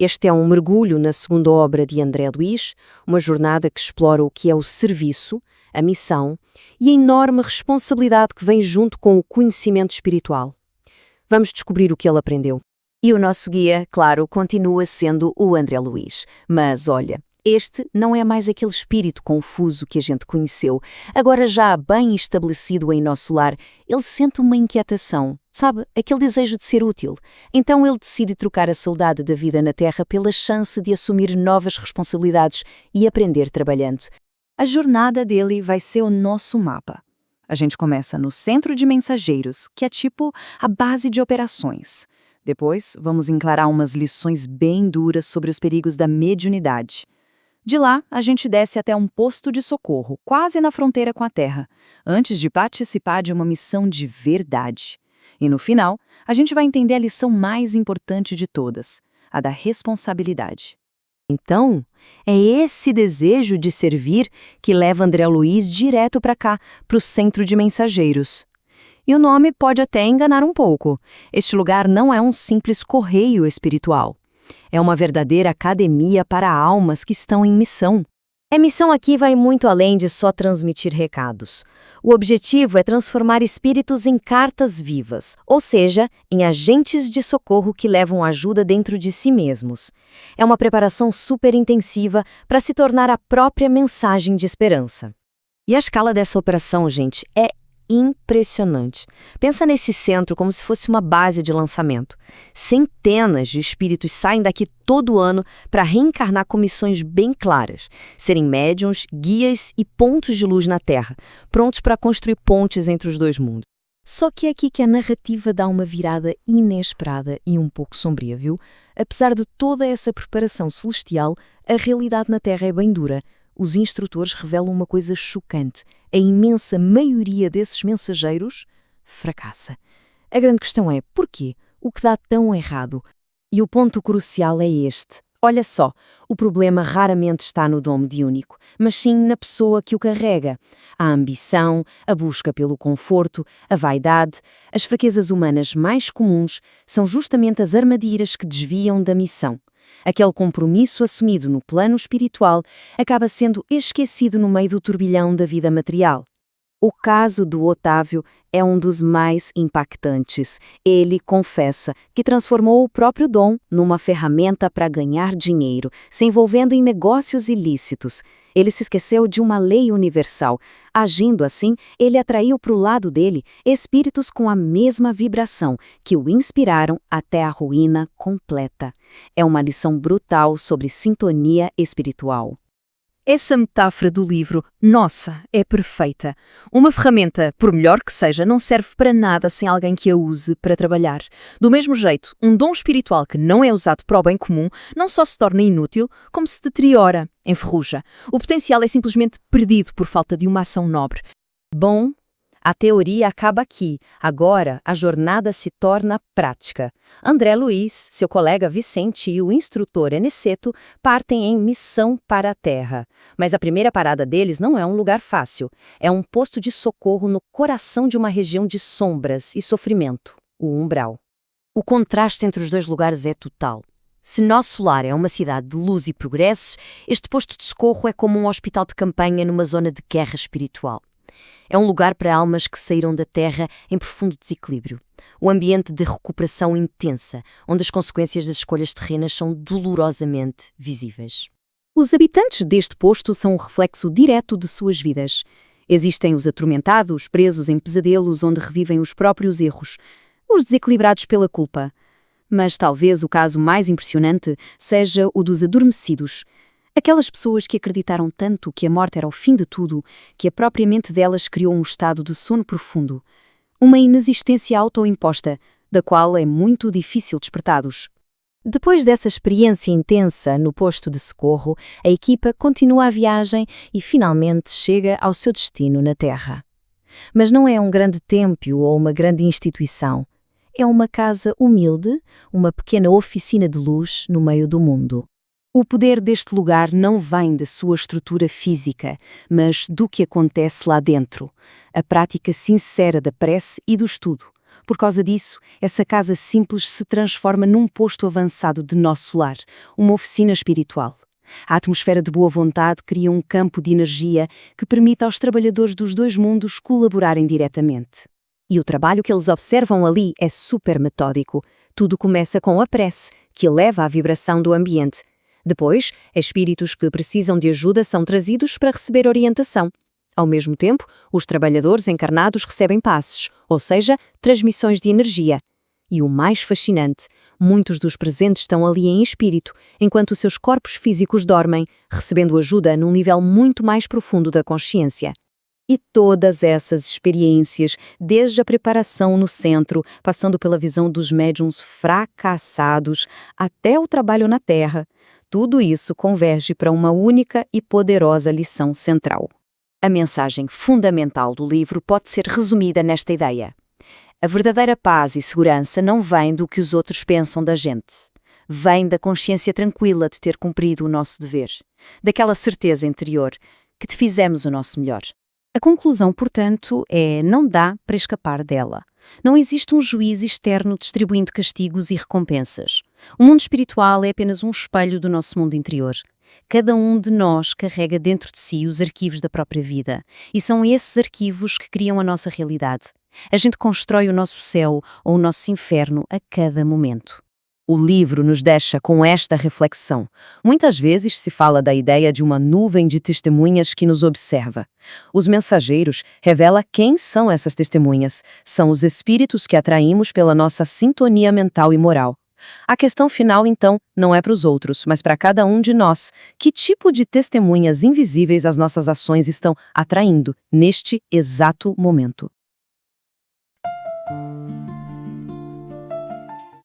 Este é um mergulho na segunda obra de André Luiz, uma jornada que explora o que é o serviço, a missão e a enorme responsabilidade que vem junto com o conhecimento espiritual. Vamos descobrir o que ele aprendeu. E o nosso guia, claro, continua sendo o André Luiz. Mas olha, este não é mais aquele espírito confuso que a gente conheceu. Agora já bem estabelecido em nosso lar, ele sente uma inquietação, sabe? Aquele desejo de ser útil. Então ele decide trocar a saudade da vida na Terra pela chance de assumir novas responsabilidades e aprender trabalhando. A jornada dele vai ser o nosso mapa. A gente começa no centro de mensageiros, que é tipo a base de operações. Depois, vamos encarar umas lições bem duras sobre os perigos da mediunidade. De lá, a gente desce até um posto de socorro, quase na fronteira com a Terra, antes de participar de uma missão de verdade. E no final, a gente vai entender a lição mais importante de todas, a da responsabilidade. Então, é esse desejo de servir que leva André Luiz direto para cá, para o centro de mensageiros. E o nome pode até enganar um pouco. Este lugar não é um simples correio espiritual. É uma verdadeira academia para almas que estão em missão. A missão aqui vai muito além de só transmitir recados. O objetivo é transformar espíritos em cartas vivas, ou seja, em agentes de socorro que levam ajuda dentro de si mesmos. É uma preparação super intensiva para se tornar a própria mensagem de esperança. E a escala dessa operação, gente, é impressionante. Pensa nesse centro como se fosse uma base de lançamento. Centenas de espíritos saem daqui todo ano para reencarnar com missões bem claras, serem médiuns, guias e pontos de luz na Terra, prontos para construir pontes entre os dois mundos. Só que é aqui que a narrativa dá uma virada inesperada e um pouco sombria, viu? Apesar de toda essa preparação celestial, a realidade na Terra é bem dura. Os instrutores revelam uma coisa chocante. A imensa maioria desses mensageiros fracassa. A grande questão é, porquê? O que dá tão errado? E o ponto crucial é este. Olha só, o problema raramente está no dom mediúnico, mas sim na pessoa que o carrega. A ambição, a busca pelo conforto, a vaidade, as fraquezas humanas mais comuns são justamente as armadilhas que desviam da missão. Aquele compromisso assumido no plano espiritual acaba sendo esquecido no meio do turbilhão da vida material. O caso do Otávio é um dos mais impactantes. Ele confessa que transformou o próprio dom numa ferramenta para ganhar dinheiro, se envolvendo em negócios ilícitos. Ele se esqueceu de uma lei universal. Agindo assim, ele atraiu para o lado dele espíritos com a mesma vibração que o inspiraram até a ruína completa. É uma lição brutal sobre sintonia espiritual. Essa metáfora do livro, nossa, é perfeita. Uma ferramenta, por melhor que seja, não serve para nada sem alguém que a use para trabalhar. Do mesmo jeito, um dom espiritual que não é usado para o bem comum não só se torna inútil, como se deteriora, enferruja. O potencial é simplesmente perdido por falta de uma ação nobre. Bom, a teoria acaba aqui. Agora, a jornada se torna prática. André Luiz, seu colega Vicente e o instrutor Aniceto partem em missão para a Terra. Mas a primeira parada deles não é um lugar fácil. É um posto de socorro no coração de uma região de sombras e sofrimento, o umbral. O contraste entre os dois lugares é total. Se nosso lar é uma cidade de luz e progressos, este posto de socorro é como um hospital de campanha numa zona de guerra espiritual. É um lugar para almas que saíram da Terra em profundo desequilíbrio. Um ambiente de recuperação intensa, onde as consequências das escolhas terrenas são dolorosamente visíveis. Os habitantes deste posto são um reflexo direto de suas vidas. Existem os atormentados, presos em pesadelos onde revivem os próprios erros, os desequilibrados pela culpa. Mas talvez o caso mais impressionante seja o dos adormecidos. Aquelas pessoas que acreditaram tanto que a morte era o fim de tudo, que a própria mente delas criou um estado de sono profundo. Uma inexistência autoimposta, da qual é muito difícil despertá-los. Depois dessa experiência intensa no posto de socorro, a equipa continua a viagem e finalmente chega ao seu destino na Terra. Mas não é um grande templo ou uma grande instituição. É uma casa humilde, uma pequena oficina de luz no meio do mundo. O poder deste lugar não vem da sua estrutura física, mas do que acontece lá dentro. A prática sincera da prece e do estudo. Por causa disso, essa casa simples se transforma num posto avançado de nosso lar, uma oficina espiritual. A atmosfera de boa vontade cria um campo de energia que permite aos trabalhadores dos dois mundos colaborarem diretamente. E o trabalho que eles observam ali é super metódico. Tudo começa com a prece, que eleva a vibração do ambiente. Depois, espíritos que precisam de ajuda são trazidos para receber orientação. Ao mesmo tempo, os trabalhadores encarnados recebem passes, ou seja, transmissões de energia. E o mais fascinante, muitos dos presentes estão ali em espírito, enquanto seus corpos físicos dormem, recebendo ajuda num nível muito mais profundo da consciência. E todas essas experiências, desde a preparação no centro, passando pela visão dos médiuns fracassados, até o trabalho na Terra, tudo isso converge para uma única e poderosa lição central. A mensagem fundamental do livro pode ser resumida nesta ideia. A verdadeira paz e segurança não vem do que os outros pensam da gente. Vem da consciência tranquila de ter cumprido o nosso dever, daquela certeza interior que te fizemos o nosso melhor. A conclusão, portanto, não dá para escapar dela. Não existe um juiz externo distribuindo castigos e recompensas. O mundo espiritual é apenas um espelho do nosso mundo interior. Cada um de nós carrega dentro de si os arquivos da própria vida, e são esses arquivos que criam a nossa realidade. A gente constrói o nosso céu ou o nosso inferno a cada momento. O livro nos deixa com esta reflexão. Muitas vezes se fala da ideia de uma nuvem de testemunhas que nos observa. Os mensageiros revelam quem são essas testemunhas. São os espíritos que atraímos pela nossa sintonia mental e moral. A questão final, então, não é para os outros, mas para cada um de nós. Que tipo de testemunhas invisíveis as nossas ações estão atraindo neste exato momento?